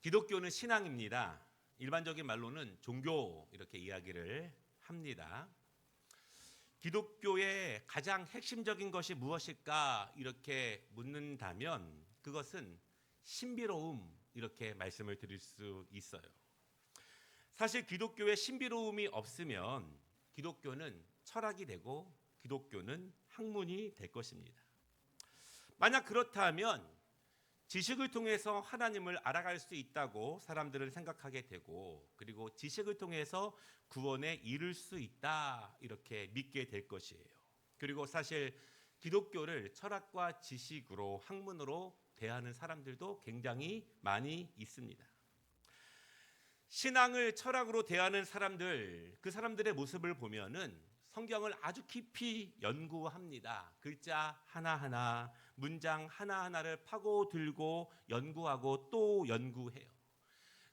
기독교는 신앙입니다. 일반적인 말로는 종교 이렇게 이야기를 합니다. 기독교의 가장 핵심적인 것이 무엇일까 이렇게 묻는다면 그것은 신비로움 이렇게 말씀을 드릴 수 있어요. 사실 기독교에 신비로움이 없으면 기독교는 철학이 되고 기독교는 학문이 될 것입니다. 만약 그렇다면 지식을 통해서 하나님을 알아갈 수 있다고 사람들은 생각하게 되고, 그리고 지식을 통해서 구원에 이를 수 있다 이렇게 믿게 될 것이에요. 그리고 사실 기독교를 철학과 지식으로, 학문으로 대하는 사람들도 굉장히 많이 있습니다. 신앙을 철학으로 대하는 사람들, 그 사람들의 모습을 보면은 성경을 아주 깊이 연구합니다. 글자 하나하나, 문장 하나하나를 파고들고 연구하고 또 연구해요.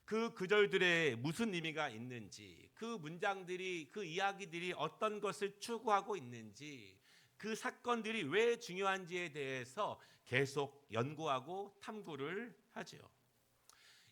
그 구절들에 무슨 의미가 있는지, 그 문장들이, 그 이야기들이 어떤 것을 추구하고 있는지, 그 사건들이 왜 중요한지에 대해서 계속 연구하고 탐구를 하죠.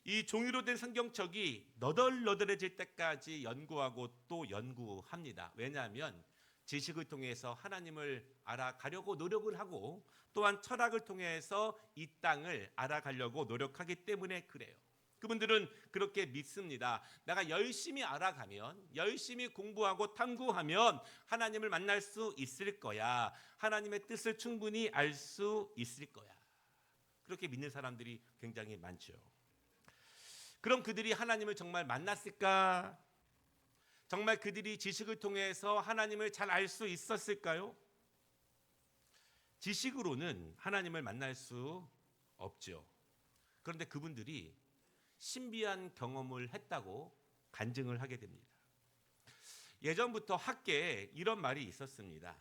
이 종이로 된 성경책이 너덜너덜해질 때까지 연구하고 또 연구합니다. 왜냐하면 지식을 통해서 하나님을 알아가려고 노력을 하고 또한 철학을 통해서 이 땅을 알아가려고 노력하기 때문에 그래요. 그분들은 그렇게 믿습니다. 내가 열심히 알아가면, 열심히 공부하고 탐구하면 하나님을 만날 수 있을 거야. 하나님의 뜻을 충분히 알 수 있을 거야. 그렇게 믿는 사람들이 굉장히 많죠. 그럼 그들이 하나님을 정말 만났을까? 정말 그들이 지식을 통해서 하나님을 잘 알 수 있었을까요? 지식으로는 하나님을 만날 수 없죠. 그런데 그분들이 신비한 경험을 했다고 간증을 하게 됩니다. 예전부터 학계에 이런 말이 있었습니다.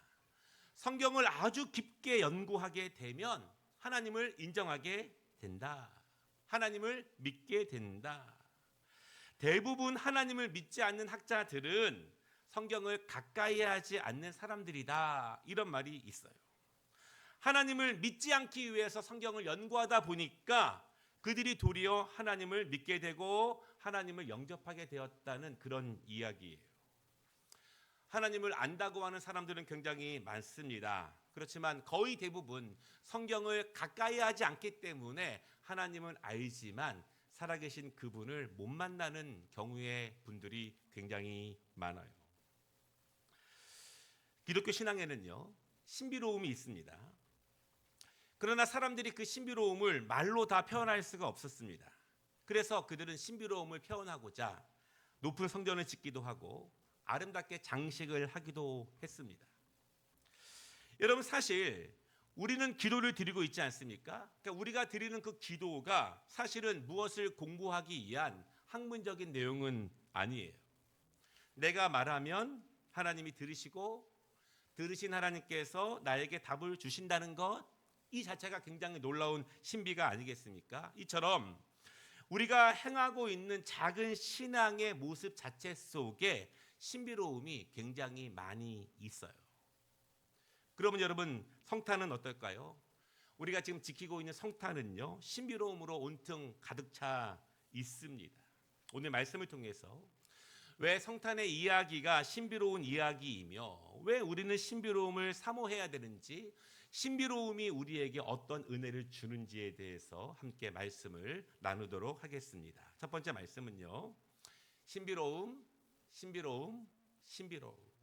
성경을 아주 깊게 연구하게 되면 하나님을 인정하게 된다. 하나님을 믿게 된다. 대부분 하나님을 믿지 않는 학자들은 성경을 가까이 하지 않는 사람들이다. 이런 말이 있어요. 하나님을 믿지 않기 위해서 성경을 연구하다 보니까 그들이 도리어 하나님을 믿게 되고 하나님을 영접하게 되었다는 그런 이야기예요. 하나님을 안다고 하는 사람들은 굉장히 많습니다. 그렇지만 거의 대부분 성경을 가까이 하지 않기 때문에 하나님은 알지만 살아계신 그분을 못 만나는 경우의 분들이 굉장히 많아요. 기독교 신앙에는요, 신비로움이 있습니다. 그러나 사람들이 그 신비로움을 말로 다 표현할 수가 없었습니다. 그래서 그들은 신비로움을 표현하고자 높은 성전을 짓기도 하고 아름답게 장식을 하기도 했습니다. 여러분, 사실 우리는 기도를 드리고 있지 않습니까? 그러니까 우리가 드리는 그 기도가 사실은 무엇을 공부하기 위한 학문적인 내용은 아니에요. 내가 말하면 하나님이 들으시고 들으신 하나님께서 나에게 답을 주신다는 것, 이 자체가 굉장히 놀라운 신비가 아니겠습니까? 이처럼 우리가 행하고 있는 작은 신앙의 모습 자체 속에 신비로움이 굉장히 많이 있어요. 그러면 여러분, 성탄은 어떨까요? 우리가 지금 지키고 있는 성탄은요, 신비로움으로 온통 가득 차 있습니다. 오늘 말씀을 통해서 왜 성탄의 이야기가 신비로운 이야기이며 왜 우리는 신비로움을 사모해야 되는지, 신비로움이 우리에게 어떤 은혜를 주는지에 대해서 함께 말씀을 나누도록 하겠습니다. 첫 번째 말씀은요, 신비로움, 신비로움, 신비로움.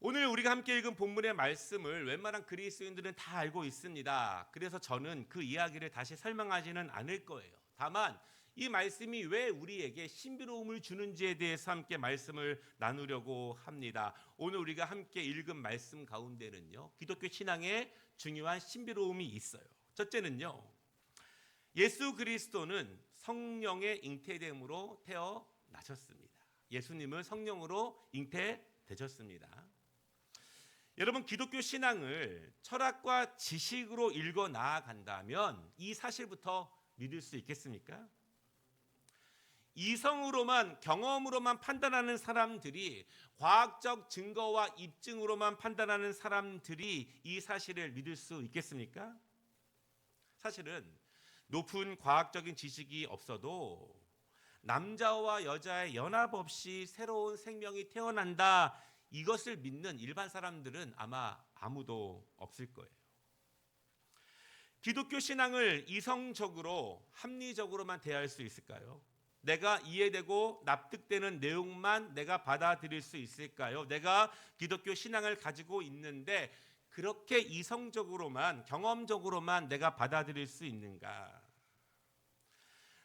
오늘 우리가 함께 읽은 본문의 말씀을 웬만한 그리스도인들은 다 알고 있습니다. 그래서 저는 그 이야기를 다시 설명하지는 않을 거예요. 다만 이 말씀이 왜 우리에게 신비로움을 주는지에 대해서 함께 말씀을 나누려고 합니다. 오늘 우리가 함께 읽은 말씀 가운데는요, 기독교 신앙에 중요한 신비로움이 있어요. 첫째는요, 예수 그리스도는 성령의 잉태됨으로 태어나셨습니다. 예수님은 성령으로 잉태되셨습니다. 여러분, 기독교 신앙을 철학과 지식으로 읽어 나아간다면 이 사실부터 믿을 수 있겠습니까? 이성으로만, 경험으로만 판단하는 사람들이, 과학적 증거와 입증으로만 판단하는 사람들이 이 사실을 믿을 수 있겠습니까? 사실은 높은 과학적인 지식이 없어도 남자와 여자의 연합 없이 새로운 생명이 태어난다, 이것을 믿는 일반 사람들은 아마 아무도 없을 거예요. 기독교 신앙을 이성적으로 합리적으로만 대할 수 있을까요? 내가 이해되고 납득되는 내용만 내가 받아들일 수 있을까요? 내가 기독교 신앙을 가지고 있는데 그렇게 이성적으로만, 경험적으로만 내가 받아들일 수 있는가?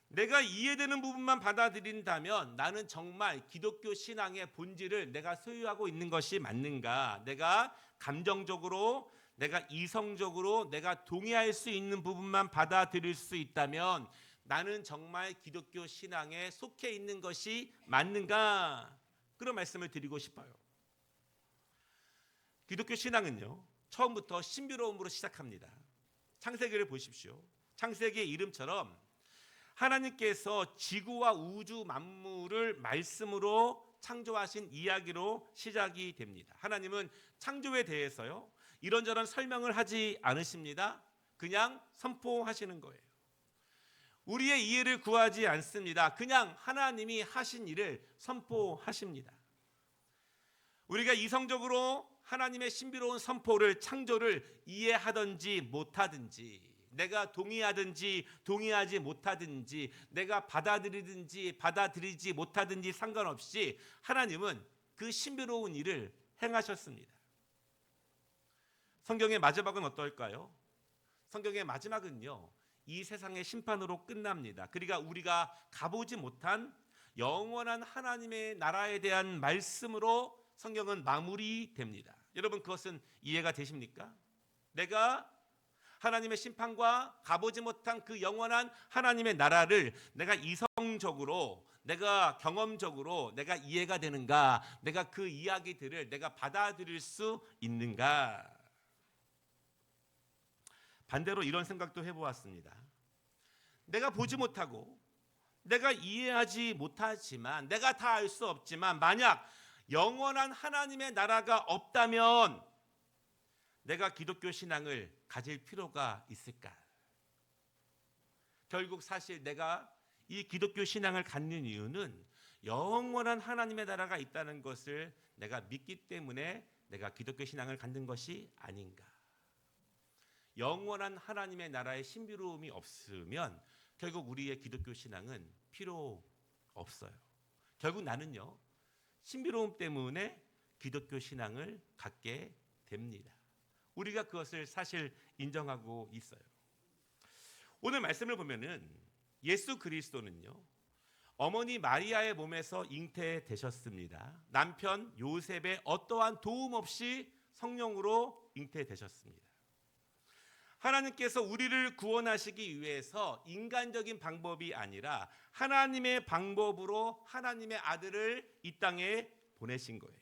내가 이해되는 부분만 받아들인다면 나는 정말 기독교 신앙의 본질을 내가 소유하고 있는 것이 맞는가? 내가 감정적으로, 내가 이성적으로 내가 동의할 수 있는 부분만 받아들일 수 있다면 나는 정말 기독교 신앙에 속해 있는 것이 맞는가? 그런 말씀을 드리고 싶어요. 기독교 신앙은요, 처음부터 신비로움으로 시작합니다. 창세기를 보십시오. 창세기의 이름처럼 하나님께서 지구와 우주 만물을 말씀으로 창조하신 이야기로 시작이 됩니다. 하나님은 창조에 대해서요, 이런저런 설명을 하지 않으십니다. 그냥 선포하시는 거예요. 우리의 이해를 구하지 않습니다. 그냥 하나님이 하신 일을 선포하십니다. 우리가 이성적으로 하나님의 신비로운 선포를, 창조를 이해하든지 못하든지, 내가 동의하든지 동의하지 못하든지, 내가 받아들이든지 받아들이지 못하든지 상관없이 하나님은 그 신비로운 일을 행하셨습니다. 성경의 마지막은 어떨까요? 성경의 마지막은요, 이 세상의 심판으로 끝납니다. 그러니까 우리가 가보지 못한 영원한 하나님의 나라에 대한 말씀으로 성경은 마무리됩니다. 여러분, 그것은 이해가 되십니까? 내가 하나님의 심판과 가보지 못한 그 영원한 하나님의 나라를 내가 이성적으로, 내가 경험적으로 내가 이해가 되는가? 내가 그 이야기들을 내가 받아들일 수 있는가? 반대로 이런 생각도 해보았습니다. 내가 보지 못하고 내가 이해하지 못하지만, 내가 다 알 수 없지만, 만약 영원한 하나님의 나라가 없다면 내가 기독교 신앙을 가질 필요가 있을까? 결국 사실 내가 이 기독교 신앙을 갖는 이유는 영원한 하나님의 나라가 있다는 것을 내가 믿기 때문에 내가 기독교 신앙을 갖는 것이 아닌가? 영원한 하나님의 나라의 신비로움이 없으면 결국 우리의 기독교 신앙은 필요 없어요. 결국 나는요, 신비로움 때문에 기독교 신앙을 갖게 됩니다. 우리가 그것을 사실 인정하고 있어요. 오늘 말씀을 보면은 예수 그리스도는요, 어머니 마리아의 몸에서 잉태되셨습니다. 남편 요셉의 어떠한 도움 없이 성령으로 잉태되셨습니다. 하나님께서 우리를 구원하시기 위해서 인간적인 방법이 아니라 하나님의 방법으로 하나님의 아들을 이 땅에 보내신 거예요.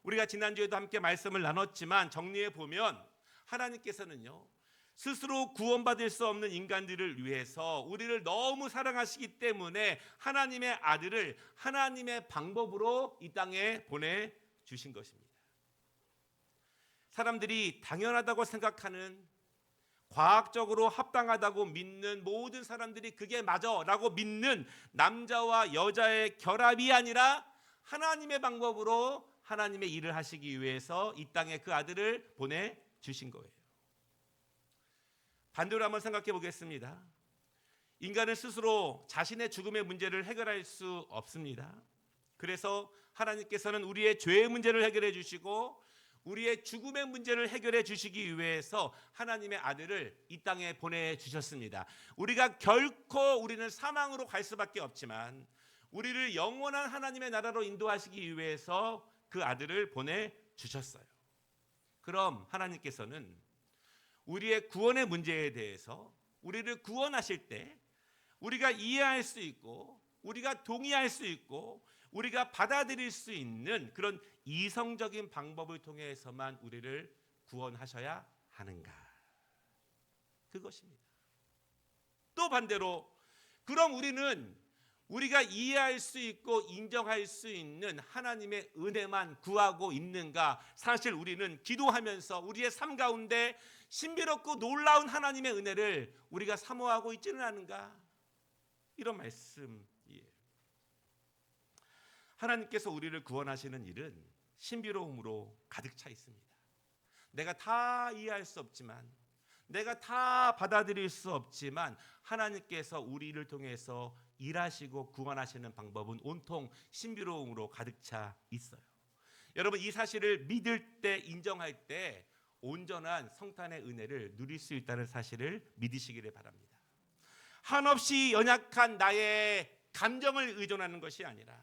우리가 지난주에도 함께 말씀을 나눴지만 정리해 보면 하나님께서는요, 스스로 구원받을 수 없는 인간들을 위해서 우리를 너무 사랑하시기 때문에 하나님의 아들을 하나님의 방법으로 이 땅에 보내주신 것입니다. 사람들이 당연하다고 생각하는, 과학적으로 합당하다고 믿는 모든 사람들이 그게 맞아라고 믿는 남자와 여자의 결합이 아니라 하나님의 방법으로 하나님의 일을 하시기 위해서 이 땅에 그 아들을 보내주신 거예요. 반대로 한번 생각해 보겠습니다. 인간은 스스로 자신의 죽음의 문제를 해결할 수 없습니다. 그래서 하나님께서는 우리의 죄의 문제를 해결해 주시고 우리의 죽음의 문제를 해결해 주시기 위해서 하나님의 아들을 이 땅에 보내주셨습니다. 우리가 결코 우리는 사망으로 갈 수밖에 없지만 우리를 영원한 하나님의 나라로 인도하시기 위해서 그 아들을 보내주셨어요. 그럼 하나님께서는 우리의 구원의 문제에 대해서 우리를 구원하실 때 우리가 이해할 수 있고 우리가 동의할 수 있고 우리가 받아들일 수 있는 그런 이성적인 방법을 통해서만 우리를 구원하셔야 하는가? 그것입니다. 또 반대로 그럼 우리는 우리가 이해할 수 있고 인정할 수 있는 하나님의 은혜만 구하고 있는가? 사실 우리는 기도하면서 우리의 삶 가운데 신비롭고 놀라운 하나님의 은혜를 우리가 사모하고 있지는 않은가? 이런 말씀이에요. 하나님께서 우리를 구원하시는 일은 신비로움으로 가득 차 있습니다. 내가 다 이해할 수 없지만, 내가 다 받아들일 수 없지만 하나님께서 우리를 통해서 일하시고 구원하시는 방법은 온통 신비로움으로 가득 차 있어요. 여러분, 이 사실을 믿을 때, 인정할 때 온전한 성탄의 은혜를 누릴 수 있다는 사실을 믿으시기를 바랍니다. 한없이 연약한 나의 감정을 의존하는 것이 아니라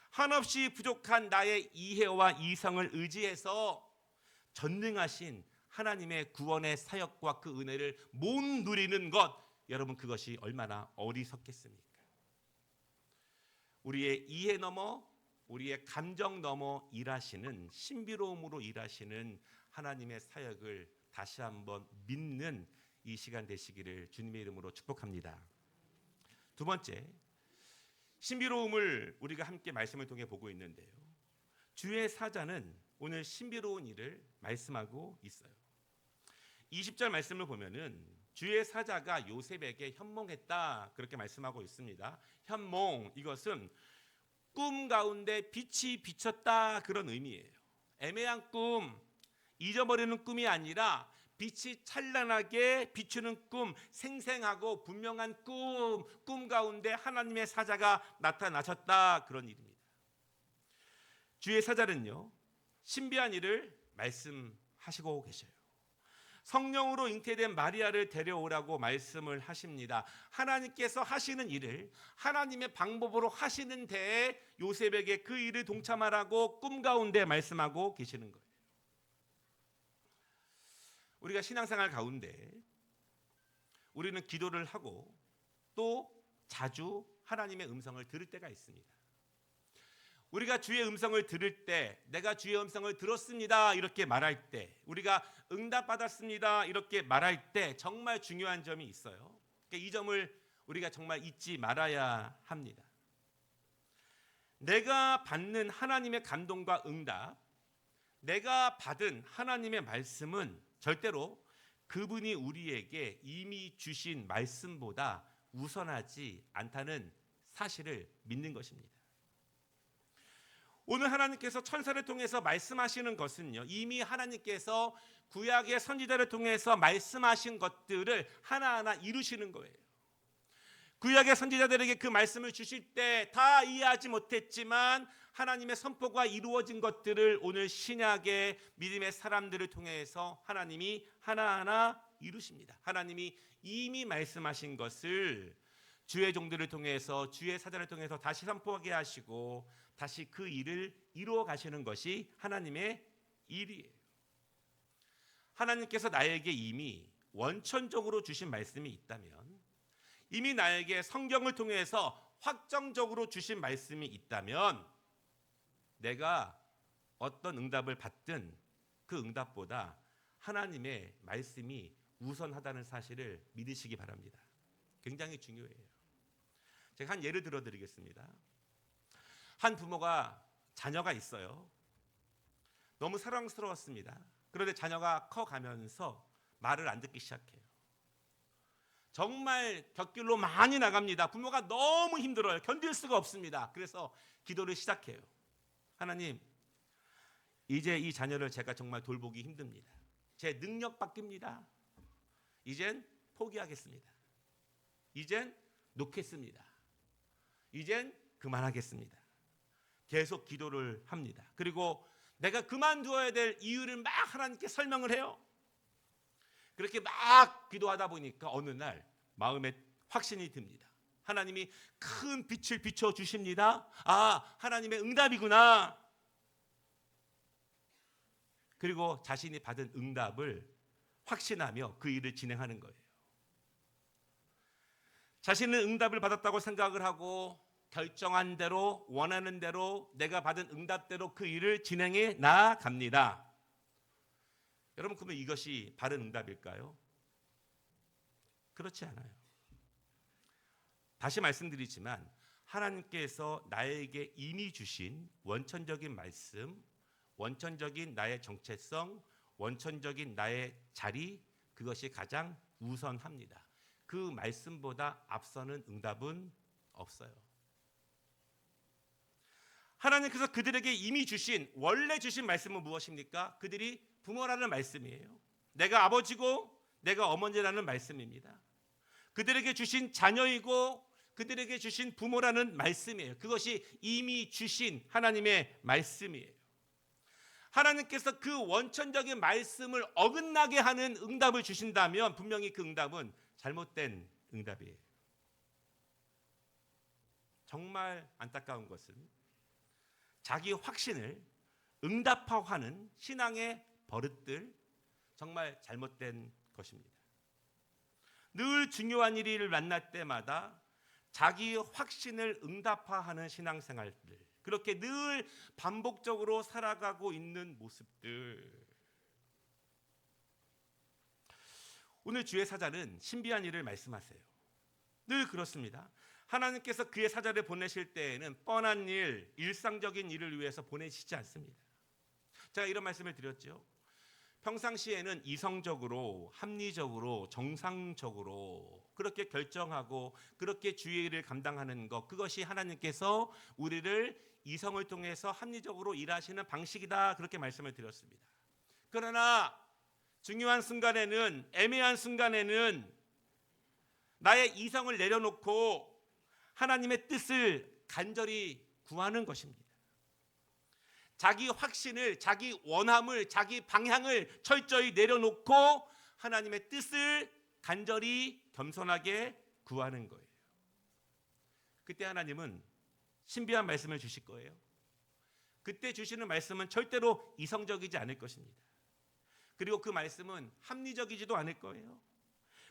한없이 부족한 나의 이해와 이성을 의지해서 전능하신 하나님의 구원의 사역과 그 은혜를 못 누리는 것, 여러분, 그것이 얼마나 어리석겠습니까? 우리의 이해 넘어, 우리의 감정 넘어 일하시는, 신비로움으로 일하시는 하나님의 사역을 다시 한번 믿는 이 시간 되시기를 주님의 이름으로 축복합니다. 두 번째, 신비로움을 우리가 함께 말씀을 통해 보고 있는데요, 주의 사자는 오늘 신비로운 일을 말씀하고 있어요. 20절 말씀을 보면은 주의 사자가 요셉에게 현몽했다, 그렇게 말씀하고 있습니다. 현몽, 이것은 꿈 가운데 빛이 비쳤다, 그런 의미예요. 애매한 꿈, 잊어버리는 꿈이 아니라 빛이 찬란하게 비추는 꿈, 생생하고 분명한 꿈 가운데 하나님의 사자가 나타나셨다, 그런 일입니다. 주의 사자는요, 신비한 일을 말씀하시고 계셔요. 성령으로 잉태된 마리아를 데려오라고 말씀을 하십니다. 하나님께서 하시는 일을 하나님의 방법으로 하시는 데에 요셉에게 그 일을 동참하라고 꿈 가운데 말씀하고 계시는 거예요. 우리가 신앙생활 가운데 우리는 기도를 하고 또 자주 하나님의 음성을 들을 때가 있습니다. 우리가 주의 음성을 들을 때, 내가 주의 음성을 들었습니다, 이렇게 말할 때, 우리가 응답받았습니다, 이렇게 말할 때 정말 중요한 점이 있어요. 이 점을 우리가 정말 잊지 말아야 합니다. 내가 받는 하나님의 감동과 응답, 내가 받은 하나님의 말씀은 절대로 그분이 우리에게 이미 주신 말씀보다 우선하지 않다는 사실을 믿는 것입니다. 오늘 하나님께서 천사를 통해서 말씀하시는 것은요, 이미 하나님께서 구약의 선지자를 통해서 말씀하신 것들을 하나하나 이루시는 거예요. 구약의 선지자들에게 그 말씀을 주실 때 다 이해하지 못했지만 하나님의 선포가 이루어진 것들을 오늘 신약의 믿음의 사람들을 통해서 하나님이 하나하나 이루십니다. 하나님이 이미 말씀하신 것을 주의 종들을 통해서, 주의 사자를 통해서 다시 선포하게 하시고 다시 그 일을 이루어 가시는 것이 하나님의 일이에요. 하나님께서 나에게 이미 원천적으로 주신 말씀이 있다면, 이미 나에게 성경을 통해서 확정적으로 주신 말씀이 있다면, 내가 어떤 응답을 받든 그 응답보다 하나님의 말씀이 우선하다는 사실을 믿으시기 바랍니다. 굉장히 중요해요. 제가 한 예를 들어 드리겠습니다. 한 부모가 자녀가 있어요. 너무 사랑스러웠습니다. 그런데 자녀가 커가면서 말을 안 듣기 시작해요. 정말 곁길로 많이 나갑니다. 부모가 너무 힘들어요. 견딜 수가 없습니다. 그래서 기도를 시작해요. 하나님, 이제 이 자녀를 제가 정말 돌보기 힘듭니다. 제 능력 바뀝니다. 이젠 포기하겠습니다. 이젠 놓겠습니다. 이젠 그만하겠습니다. 계속 기도를 합니다. 그리고 내가 그만두어야 될 이유를 막 하나님께 설명을 해요. 그렇게 막 기도하다 보니까 어느 날 마음에 확신이 듭니다. 하나님이 큰 빛을 비춰주십니다. 아, 하나님의 응답이구나. 그리고 자신이 받은 응답을 확신하며 그 일을 진행하는 거예요. 자신은 응답을 받았다고 생각을 하고 결정한 대로, 원하는 대로, 내가 받은 응답대로 그 일을 진행해 나갑니다. 여러분, 그러면 이것이 바른 응답일까요? 그렇지 않아요. 다시 말씀드리지만 하나님께서 나에게 이미 주신 원천적인 말씀, 원천적인 나의 정체성, 원천적인 나의 자리, 그것이 가장 우선합니다. 그 말씀보다 앞서는 응답은 없어요. 하나님께서 그들에게 이미 주신, 원래 주신 말씀은 무엇입니까? 그들이 부모라는 말씀이에요. 내가 아버지고 내가 어머니라는 말씀입니다. 그들에게 주신 자녀이고 그들에게 주신 부모라는 말씀이에요. 그것이 이미 주신 하나님의 말씀이에요. 하나님께서 그 원천적인 말씀을 어긋나게 하는 응답을 주신다면 분명히 그 응답은 잘못된 응답이에요. 정말 안타까운 것은 자기 확신을 응답화하는 신앙의 버릇들, 정말 잘못된 것입니다. 늘 중요한 일을 만날 때마다 자기 확신을 응답화하는 신앙생활들, 그렇게 늘 반복적으로 살아가고 있는 모습들. 오늘 주의 사자는 신비한 일을 말씀하세요. 늘 그렇습니다. 하나님께서 그의 사자를 보내실 때에는 뻔한 일, 일상적인 일을 위해서 보내시지 않습니다. 제가 이런 말씀을 드렸죠. 평상시에는 이성적으로, 합리적으로, 정상적으로 그렇게 결정하고 그렇게 주의 일을 감당하는 것, 그것이 하나님께서 우리를 이성을 통해서 합리적으로 일하시는 방식이다, 그렇게 말씀을 드렸습니다. 그러나 중요한 순간에는, 애매한 순간에는 나의 이성을 내려놓고 하나님의 뜻을 간절히 구하는 것입니다. 자기 확신을, 자기 원함을, 자기 방향을 철저히 내려놓고 하나님의 뜻을 간절히 겸손하게 구하는 거예요. 그때 하나님은 신비한 말씀을 주실 거예요. 그때 주시는 말씀은 절대로 이성적이지 않을 것입니다. 그리고 그 말씀은 합리적이지도 않을 거예요.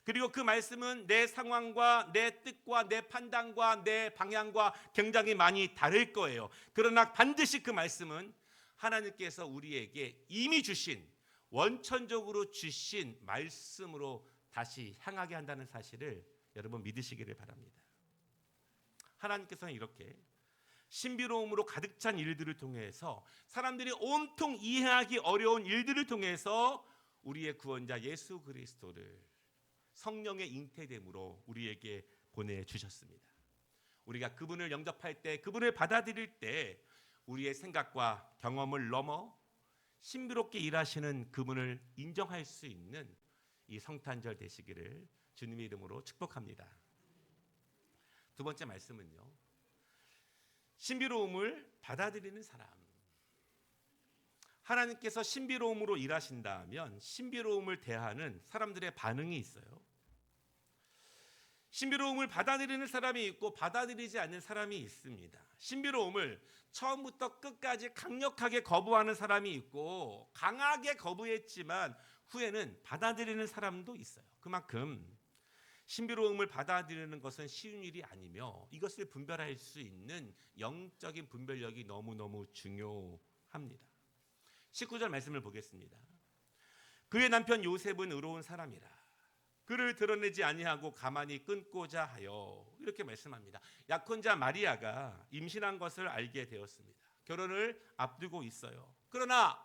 그리고 그 말씀은 내 상황과 내 뜻과 내 판단과 내 방향과 굉장히 많이 다를 거예요. 그러나 반드시 그 말씀은 하나님께서 우리에게 이미 주신, 원천적으로 주신 말씀으로 다시 향하게 한다는 사실을 여러분 믿으시기를 바랍니다. 하나님께서는 이렇게 신비로움으로 가득 찬 일들을 통해서, 사람들이 온통 이해하기 어려운 일들을 통해서 우리의 구원자 예수 그리스도를 성령의 잉태됨으로 우리에게 보내주셨습니다. 우리가 그분을 영접할 때, 그분을 받아들일 때 우리의 생각과 경험을 넘어 신비롭게 일하시는 그분을 인정할 수 있는 이 성탄절 되시기를 주님의 이름으로 축복합니다. 두 번째 말씀은요, 신비로움을 받아들이는 사람. 하나님께서 신비로움으로 일하신다면 신비로움을 대하는 사람들의 반응이 있어요. 신비로움을 받아들이는 사람이 있고 받아들이지 않는 사람이 있습니다. 신비로움을 처음부터 끝까지 강력하게 거부하는 사람이 있고 강하게 거부했지만 후에는 받아들이는 사람도 있어요. 그만큼 신비로움을 받아들이는 것은 쉬운 일이 아니며 이것을 분별할 수 있는 영적인 분별력이 너무너무 중요합니다. 19절 말씀을 보겠습니다. 그의 남편 요셉은 의로운 사람이라 그를 드러내지 아니하고 가만히 끊고자 하여, 이렇게 말씀합니다. 약혼자 마리아가 임신한 것을 알게 되었습니다. 결혼을 앞두고 있어요. 그러나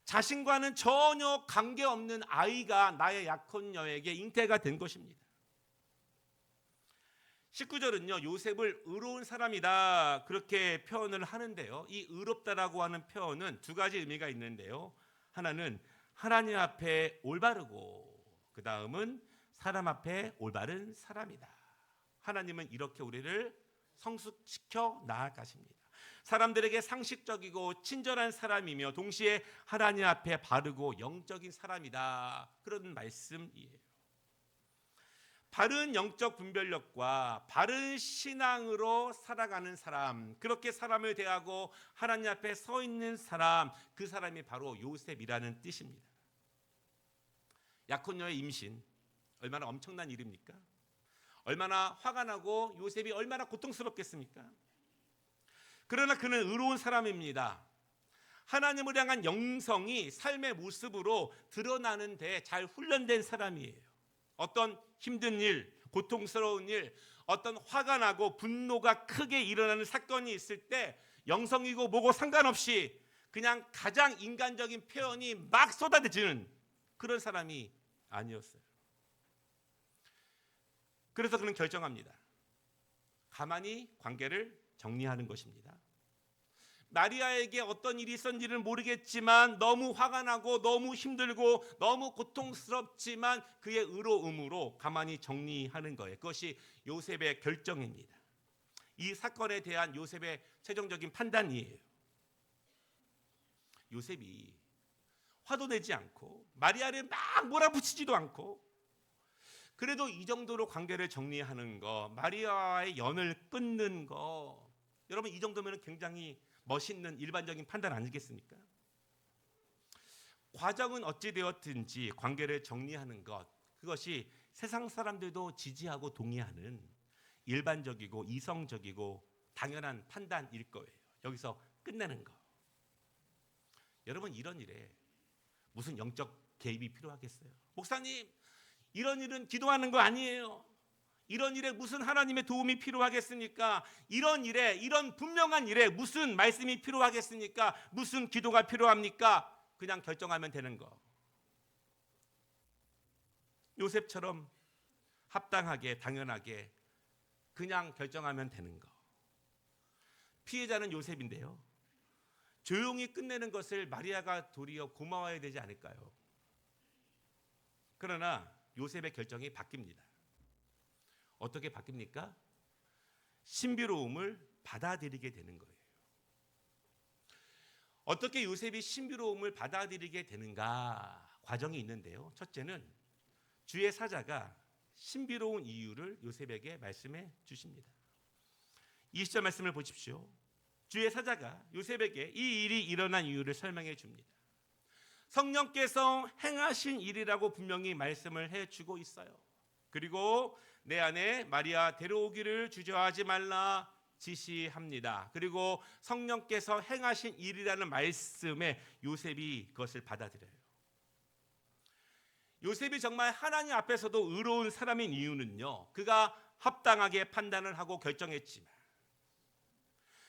자신과는 전혀 관계없는 아이가 나의 약혼녀에게 잉태가 된 것입니다. 19절은요, 요셉을 의로운 사람이다 그렇게 표현을 하는데요, 이 의롭다라고 하는 표현은 두 가지 의미가 있는데요, 하나는 하나님 앞에 올바르고 그 다음은 사람 앞에 올바른 사람이다. 하나님은 이렇게 우리를 성숙시켜 나아가십니다. 사람들에게 상식적이고 친절한 사람이며 동시에 하나님 앞에 바르고 영적인 사람이다, 그런 말씀이에요. 바른 영적 분별력과 바른 신앙으로 살아가는 사람, 그렇게 사람을 대하고 하나님 앞에 서 있는 사람, 그 사람이 바로 요셉이라는 뜻입니다. 약혼녀의 임신, 얼마나 엄청난 일입니까? 얼마나 화가 나고 요셉이 얼마나 고통스럽겠습니까? 그러나 그는 의로운 사람입니다. 하나님을 향한 영성이 삶의 모습으로 드러나는데 잘 훈련된 사람이에요. 어떤 힘든 일, 고통스러운 일, 어떤 화가 나고 분노가 크게 일어나는 사건이 있을 때 영성이고 뭐고 상관없이 그냥 가장 인간적인 표현이 막 쏟아지는 그런 사람이 아니었어요. 그래서 그는 결정합니다. 가만히 관계를 정리하는 것입니다. 마리아에게 어떤 일이 있었는지는 모르겠지만 너무 화가 나고 너무 힘들고 너무 고통스럽지만 그의 의로움으로 가만히 정리하는 거예요. 그것이 요셉의 결정입니다. 이 사건에 대한 요셉의 최종적인 판단이에요. 요셉이 화도 내지 않고 마리아를 막 몰아붙이지도 않고 그래도 이 정도로 관계를 정리하는 거, 마리아와의 연을 끊는 거, 여러분 이 정도면 굉장히 멋있는 일반적인 판단 아니겠습니까? 과정은 어찌 되었든지 관계를 정리하는 것, 그것이 세상 사람들도 지지하고 동의하는 일반적이고 이성적이고 당연한 판단일 거예요. 여기서 끝내는 거. 여러분 이런 일에 무슨 영적 개입이 필요하겠어요? 목사님, 이런 일은 기도하는 거 아니에요. 이런 일에 무슨 하나님의 도움이 필요하겠습니까? 이런 일에, 이런 분명한 일에 무슨 말씀이 필요하겠습니까? 무슨 기도가 필요합니까? 그냥 결정하면 되는 거. 요셉처럼 합당하게, 당연하게 그냥 결정하면 되는 거. 피해자는 요셉인데요. 조용히 끝내는 것을 마리아가 도리어 고마워해야 되지 않을까요? 그러나 요셉의 결정이 바뀝니다. 어떻게 바뀝니까? 신비로움을 받아들이게 되는 거예요. 어떻게 요셉이 신비로움을 받아들이게 되는가 과정이 있는데요. 첫째는 주의 사자가 신비로운 이유를 요셉에게 말씀해 주십니다. 20절 말씀을 보십시오. 주의 사자가 요셉에게 이 일이 일어난 이유를 설명해 줍니다. 성령께서 행하신 일이라고 분명히 말씀을 해주고 있어요. 그리고 내 아내 마리아 데려오기를 주저하지 말라 지시합니다. 그리고 성령께서 행하신 일이라는 말씀에 요셉이 그것을 받아들여요. 요셉이 정말 하나님 앞에서도 의로운 사람인 이유는요, 그가 합당하게 판단을 하고 결정했지만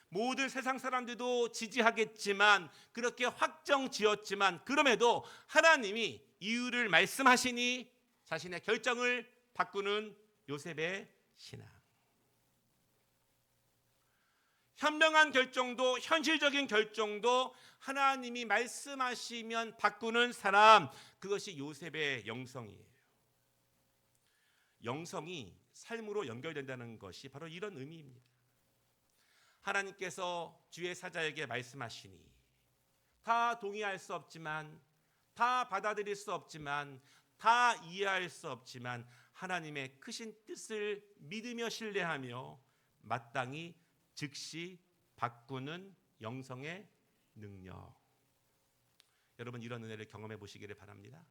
모든 세상 사람들도 지지하겠지만 그렇게 확정지었지만 그럼에도 하나님이 이유를 말씀하시니 자신의 결정을 바꾸는 요셉의 신앙. 현명한 결정도 현실적인 결정도 하나님이 말씀하시면 바꾸는 사람, 그것이 요셉의 영성이에요. 영성이 삶으로 연결된다는 것이 바로 이런 의미입니다. 하나님께서 주의 사자에게 말씀하시니 다 동의할 수 없지만, 다 받아들일 수 없지만, 다 이해할 수 없지만 하나님의 크신 뜻을 믿으며 신뢰하며 마땅히 즉시 바꾸는 영성의 능력. 여러분 이런 은혜를 경험해 보시기를 바랍니다.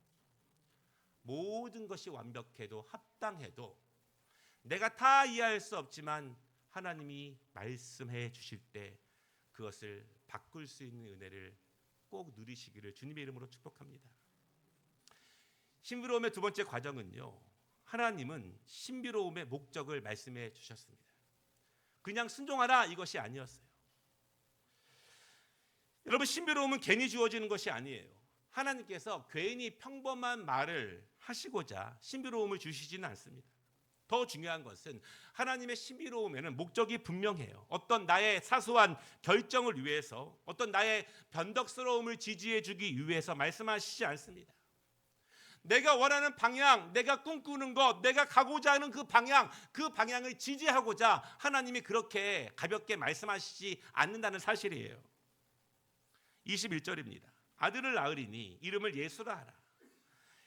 모든 것이 완벽해도 합당해도 내가 다 이해할 수 없지만 하나님이 말씀해 주실 때 그것을 바꿀 수 있는 은혜를 꼭 누리시기를 주님의 이름으로 축복합니다. 신비로움의 두 번째 과정은요, 하나님은 신비로움의 목적을 말씀해 주셨습니다. 그냥 순종하라 이것이 아니었어요. 여러분 신비로움은 괜히 주어지는 것이 아니에요. 하나님께서 괜히 평범한 말을 하시고자 신비로움을 주시지는 않습니다. 더 중요한 것은 하나님의 신비로움에는 목적이 분명해요. 어떤 나의 사소한 결정을 위해서, 어떤 나의 변덕스러움을 지지해 주기 위해서 말씀하시지 않습니다. 내가 원하는 방향, 내가 꿈꾸는 것, 내가 가고자 하는 그 방향을 지지하고자 하나님이 그렇게 가볍게 말씀하시지 않는다는 사실이에요. 21절입니다. 아들을 낳으리니 이름을 예수라 하라.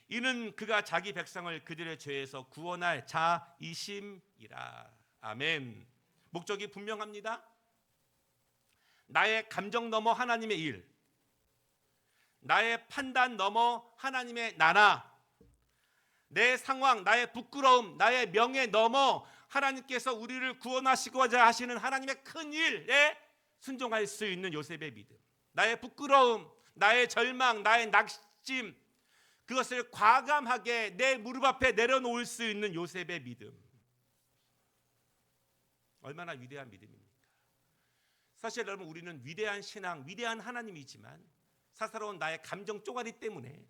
이는 그가 자기 백성을 그들의 죄에서 구원할 자이심이라. 아멘. 목적이 분명합니다. 나의 감정 넘어 하나님의 일, 나의 판단 넘어 하나님의 나라, 내 상황, 나의 부끄러움, 나의 명예 넘어 하나님께서 우리를 구원하시고자 하시는 하나님의 큰 일에 순종할 수 있는 요셉의 믿음. 나의 부끄러움, 나의 절망, 나의 낙심, 그것을 과감하게 내 무릎 앞에 내려놓을 수 있는 요셉의 믿음. 얼마나 위대한 믿음입니까? 사실 여러분, 우리는 위대한 신앙, 위대한 하나님이지만 사사로운 나의 감정 쪼가리 때문에,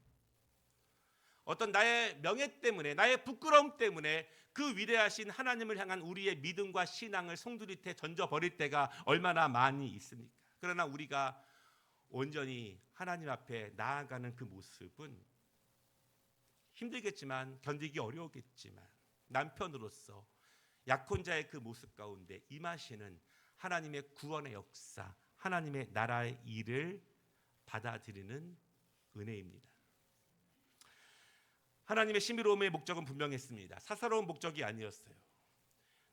어떤 나의 명예 때문에, 나의 부끄러움 때문에 그 위대하신 하나님을 향한 우리의 믿음과 신앙을 송두리째 던져버릴 때가 얼마나 많이 있습니까? 그러나 우리가 온전히 하나님 앞에 나아가는 그 모습은 힘들겠지만, 견디기 어려우겠지만, 남편으로서 약혼자의 그 모습 가운데 임하시는 하나님의 구원의 역사, 하나님의 나라의 일을 받아들이는 은혜입니다. 하나님의 신비로움의 목적은 분명했습니다. 사사로운 목적이 아니었어요.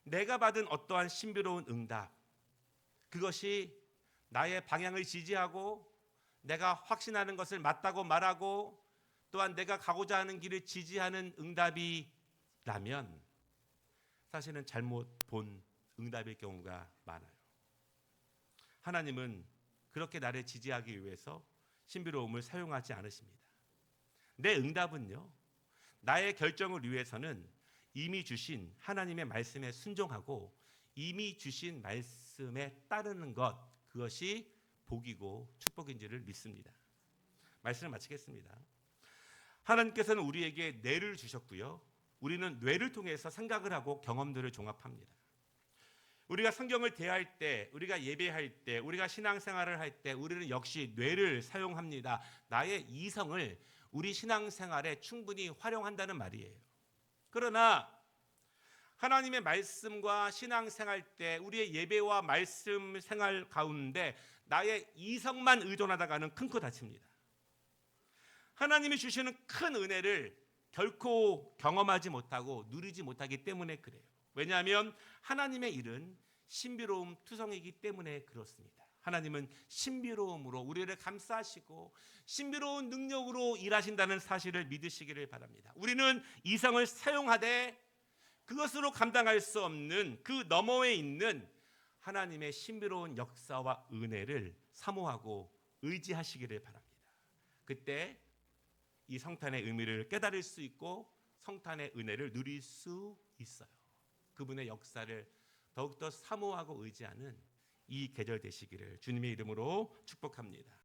내가 받은 어떠한 신비로운 응답, 그것이 나의 방향을 지지하고 내가 확신하는 것을 맞다고 말하고 또한 내가 가고자 하는 길을 지지하는 응답이라면 사실은 잘못 본 응답일 경우가 많아요. 하나님은 그렇게 나를 지지하기 위해서 신비로움을 사용하지 않으십니다. 내 응답은요, 나의 결정을 위해서는 이미 주신 하나님의 말씀에 순종하고 이미 주신 말씀에 따르는 것, 그것이 복이고 축복인지를 믿습니다. 말씀을 마치겠습니다. 하나님께서는 우리에게 뇌를 주셨고요, 우리는 뇌를 통해서 생각을 하고 경험들을 종합합니다. 우리가 성경을 대할 때, 우리가 예배할 때, 우리가 신앙생활을 할 때 우리는 역시 뇌를 사용합니다. 나의 이성을 우리 신앙생활에 충분히 활용한다는 말이에요. 그러나 하나님의 말씀과 신앙생활 때 우리의 예배와 말씀 생활 가운데 나의 이성만 의존하다가는 큰코 다칩니다. 하나님이 주시는 큰 은혜를 결코 경험하지 못하고 누리지 못하기 때문에 그래요. 왜냐하면 하나님의 일은 신비로움 투성이기 때문에 그렇습니다. 하나님은 신비로움으로 우리를 감싸시고 신비로운 능력으로 일하신다는 사실을 믿으시기를 바랍니다. 우리는 이성을 사용하되 그것으로 감당할 수 없는 그 너머에 있는 하나님의 신비로운 역사와 은혜를 사모하고 의지하시기를 바랍니다. 그때 이 성탄의 의미를 깨달을 수 있고 성탄의 은혜를 누릴 수 있어요. 그분의 역사를 더욱더 사모하고 의지하는 이 계절 되시기를 주님의 이름으로 축복합니다.